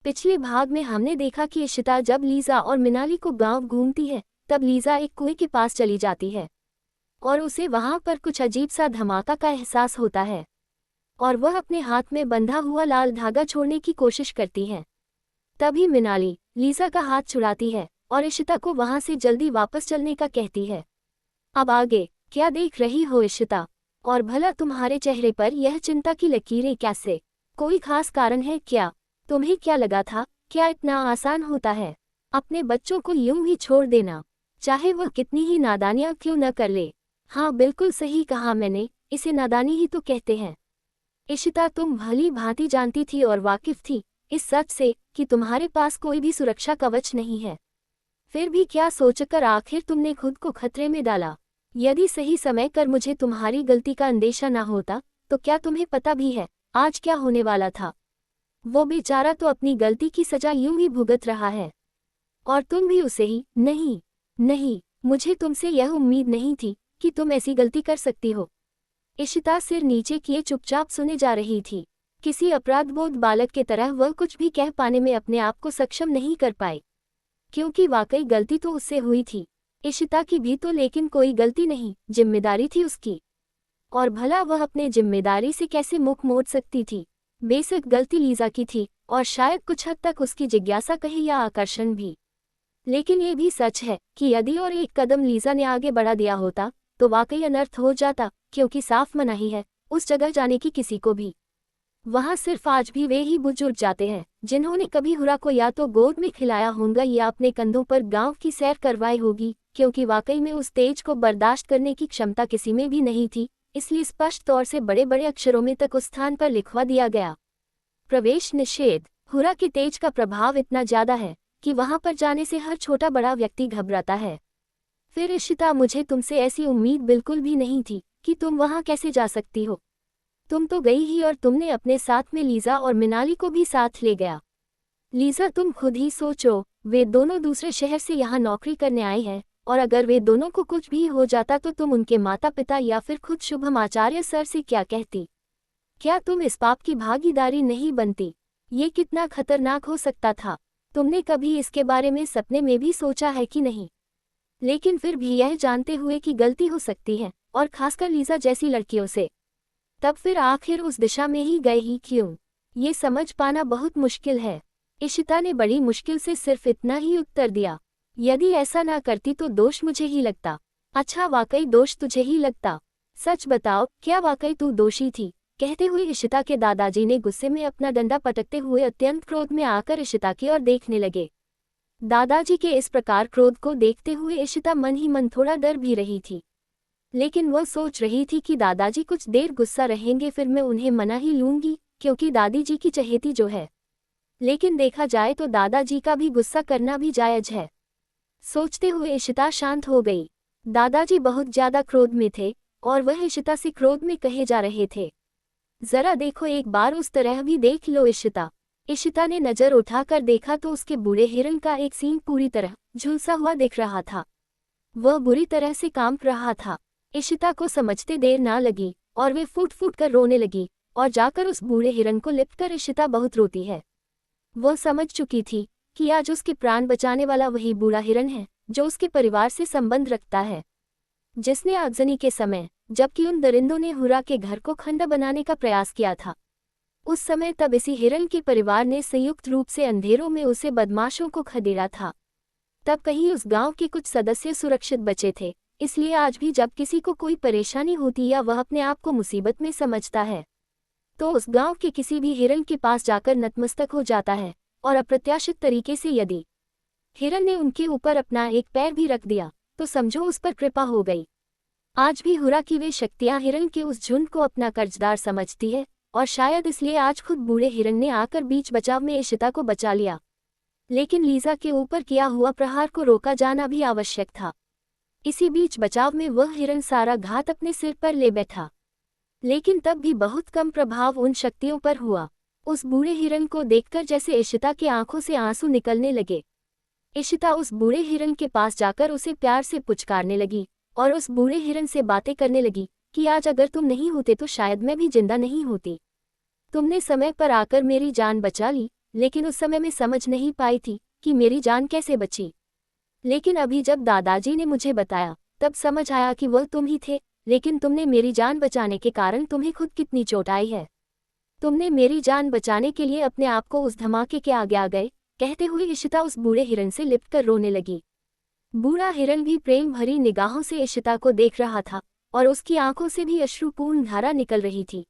पिछले भाग में हमने देखा कि इशिता जब लीजा और मिनाली को गांव घूमती है, तब लीजा एक कुएं के पास चली जाती है और उसे वहां पर कुछ अजीब सा धमाका का एहसास होता है और वह अपने हाथ में बंधा हुआ लाल धागा छोड़ने की कोशिश करती है। तभी मिनाली लीजा का हाथ छुड़ाती है और इशिता को वहां से जल्दी वापस चलने का कहती है। अब आगे क्या देख रही हो इशिता? और भला तुम्हारे चेहरे पर यह चिंता की लकीरें कैसे? कोई खास कारण है क्या? तुम्हें क्या लगा था क्या इतना आसान होता है अपने बच्चों को यूं ही छोड़ देना, चाहे वह कितनी ही नादानियां क्यों न कर ले? हाँ, बिल्कुल सही कहा मैंने, इसे नादानी ही तो कहते हैं। इशिता, तुम भली भांति जानती थी और वाकिफ थी इस सच से कि तुम्हारे पास कोई भी सुरक्षा कवच नहीं है। फिर भी क्या सोचकर आखिर तुमने खुद को खतरे में डाला? यदि सही समय कर मुझे तुम्हारी गलती का अंदेशा ना होता तो क्या तुम्हें पता भी है आज क्या होने वाला था? वो बेचारा तो अपनी गलती की सजा यूं ही भुगत रहा है और तुम भी उसे ही। नहीं नहीं, मुझे तुमसे यह उम्मीद नहीं थी कि तुम ऐसी गलती कर सकती हो। इशिता सिर नीचे किए चुपचाप सुने जा रही थी। किसी अपराधबोध बालक के तरह वह कुछ भी कह पाने में अपने आप को सक्षम नहीं कर पाई, क्योंकि वाकई गलती तो उससे हुई थी, इशिता की भी तो, लेकिन कोई गलती नहीं, जिम्मेदारी थी उसकी। और भला वह अपने जिम्मेदारी से कैसे मुख मोड़ सकती थी? बेशक गलती लीजा की थी और शायद कुछ हद तक उसकी जिज्ञासा कहे या आकर्षण भी, लेकिन ये भी सच है कि यदि और एक कदम लीजा ने आगे बढ़ा दिया होता तो वाकई अनर्थ हो जाता, क्योंकि साफ मनाही है उस जगह जाने की किसी को भी। वहां सिर्फ आज भी वे ही बुजुर्ग जाते हैं जिन्होंने कभी हुरा को या तो गोद में खिलाया होगा या अपने कंधों पर गांव की सैर करवाई होगी, क्योंकि वाकई में उस तेज को बर्दाश्त करने की क्षमता किसी में भी नहीं थी, इसलिए स्पष्ट तौर से बड़े बड़े अक्षरों में तक उस स्थान पर लिखवा दिया गया, प्रवेश निषेध। हुरा के तेज का प्रभाव इतना ज्यादा है कि वहां पर जाने से हर छोटा बड़ा व्यक्ति घबराता है। फिर इशिता, मुझे तुमसे ऐसी उम्मीद बिल्कुल भी नहीं थी कि तुम वहां कैसे जा सकती हो। तुम तो गई ही और तुमने अपने साथ में लीजा और मिनाली को भी साथ ले गया। लीजा, तुम खुद ही सोचो, वे दोनों दूसरे शहर से यहाँ नौकरी करने आए हैं और अगर वे दोनों को कुछ भी हो जाता तो तुम उनके माता पिता या फिर खुद शुभम आचार्य सर से क्या कहती? क्या तुम इस पाप की भागीदारी नहीं बनती? ये कितना खतरनाक हो सकता था, तुमने कभी इसके बारे में सपने में भी सोचा है कि नहीं? लेकिन फिर भी यह जानते हुए कि गलती हो सकती है और खासकर लीजा जैसी लड़कियों से, तब फिर आखिर उस दिशा में ही गए ही क्यों? ये समझ पाना बहुत मुश्किल है। इशिता ने बड़ी मुश्किल से सिर्फ इतना ही उत्तर दिया, यदि ऐसा ना करती तो दोष मुझे ही लगता। अच्छा, वाकई दोष तुझे ही लगता? सच बताओ, क्या वाकई तू दोषी थी? कहते हुए इशिता के दादाजी ने गुस्से में अपना डंडा पटकते हुए अत्यंत क्रोध में आकर इशिता की ओर देखने लगे। दादाजी के इस प्रकार क्रोध को देखते हुए इशिता मन ही मन थोड़ा डर भी रही थी, लेकिन वह सोच रही थी कि दादाजी कुछ देर गुस्सा रहेंगे फिर मैं उन्हें मना ही लूंगी, क्योंकि दादी जी की चहेती जो है। लेकिन देखा जाए तो दादाजी का भी गुस्सा करना भी जायज है। सोचते हुए इशिता शांत हो गई। दादाजी बहुत ज्यादा क्रोध में थे और वह इशिता से क्रोध में कहे जा रहे थे, जरा देखो, एक बार उस तरह भी देख लो इशिता। इशिता ने नजर उठाकर देखा तो उसके बूढ़े हिरण का एक सींग पूरी तरह झुलसा हुआ दिख रहा था। वह बुरी तरह से कांप रहा था। इशिता को समझते देर ना लगी और वे फूट फूट कर रोने लगी और जाकर उस बूढ़े हिरण को लिपटकर इशिता बहुत रोती है। वह समझ चुकी थी कि आज उसके प्राण बचाने वाला वही बूढ़ा हिरण है जो उसके परिवार से संबंध रखता है, जिसने आगजनी के समय, जबकि उन दरिंदों ने हुरा के घर को खंडा बनाने का प्रयास किया था, उस समय तब इसी हिरण के परिवार ने संयुक्त रूप से अंधेरों में उसे बदमाशों को खदेड़ा था। तब कहीं उस गांव के कुछ सदस्य सुरक्षित बचे थे, इसलिए आज भी जब किसी को कोई परेशानी होती या वह अपने आप को मुसीबत में समझता है तो उस गांव के किसी भी हिरण के पास जाकर नतमस्तक हो जाता है, और अप्रत्याशित तरीके से यदि हिरण ने उनके ऊपर अपना एक पैर भी रख दिया तो समझो उस पर कृपा हो गई। आज भी हुरा की वे शक्तियां हिरण के उस झुंड को अपना कर्जदार समझती है और शायद इसलिए आज खुद बूढ़े हिरण ने आकर बीच बचाव में इशिता को बचा लिया। लेकिन लीजा के ऊपर किया हुआ प्रहार को रोका जाना भी आवश्यक था। इसी बीच बचाव में वह हिरण सारा घात अपने सिर पर ले बैठा, लेकिन तब भी बहुत कम प्रभाव उन शक्तियों पर हुआ। उस बूढ़े हिरण को देखकर जैसे इशिता की आंखों से आंसू निकलने लगे। इशिता उस बूढ़े हिरण के पास जाकर उसे प्यार से पुचकारने लगी और उस बूढ़े हिरण से बातें करने लगी कि आज अगर तुम नहीं होते तो शायद मैं भी जिंदा नहीं होती। तुमने समय पर आकर मेरी जान बचा ली लेकिन उस समय मैं समझ नहीं पाई थी कि मेरी जान कैसे बची। लेकिन अभी जब दादाजी ने मुझे बताया तब समझ आया कि वह तुम ही थे, लेकिन तुमने मेरी जान बचाने के कारण तुम्हें खुद कितनी चोट आई है। तुमने मेरी जान बचाने के लिए अपने आप को उस धमाके के आगे आ गए। कहते हुए इशिता उस बूढ़े हिरन से लिपटकर रोने लगी। बूढ़ा हिरन भी प्रेम भरी निगाहों से इशिता को देख रहा था और उसकी आंखों से भी अश्रुपूर्ण धारा निकल रही थी।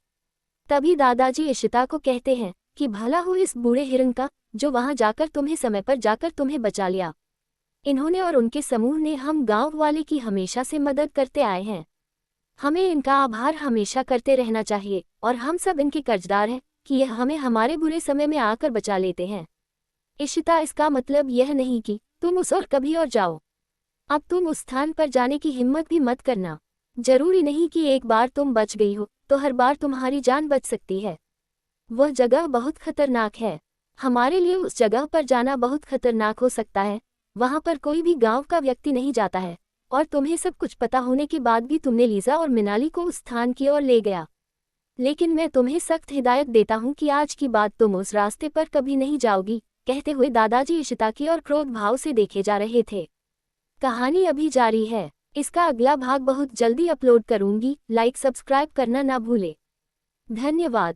तभी दादाजी इशिता को कहते हैं कि भला हो इस बूढ़े हिरन का, जो वहां जाकर तुम्हें समय पर जाकर तुम्हें बचा लिया। इन्होंने और उनके समूह ने हम गांव वाले की हमेशा से मदद करते आए हैं। हमें इनका आभार हमेशा करते रहना चाहिए और हम सब इनके कर्जदार हैं कि यह हमें हमारे बुरे समय में आकर बचा लेते हैं। इशिता, इसका मतलब यह नहीं कि तुम उस और कभी और जाओ। अब तुम उस स्थान पर जाने की हिम्मत भी मत करना। जरूरी नहीं कि एक बार तुम बच गई हो तो हर बार तुम्हारी जान बच सकती है। वह जगह बहुत खतरनाक है। हमारे लिए उस जगह पर जाना बहुत खतरनाक हो सकता है। वहां पर कोई भी गांव का व्यक्ति नहीं जाता है और तुम्हें सब कुछ पता होने के बाद भी तुमने लीजा और मिनाली को उस स्थान की ओर ले गया। लेकिन मैं तुम्हें सख्त हिदायत देता हूं कि आज की बात तुम उस रास्ते पर कभी नहीं जाओगी। कहते हुए दादाजी इशिता की ओर क्रोध भाव से देखे जा रहे थे। कहानी अभी जारी है। इसका अगला भाग बहुत जल्दी अपलोड करूंगी। लाइक सब्सक्राइब करना ना भूले। धन्यवाद।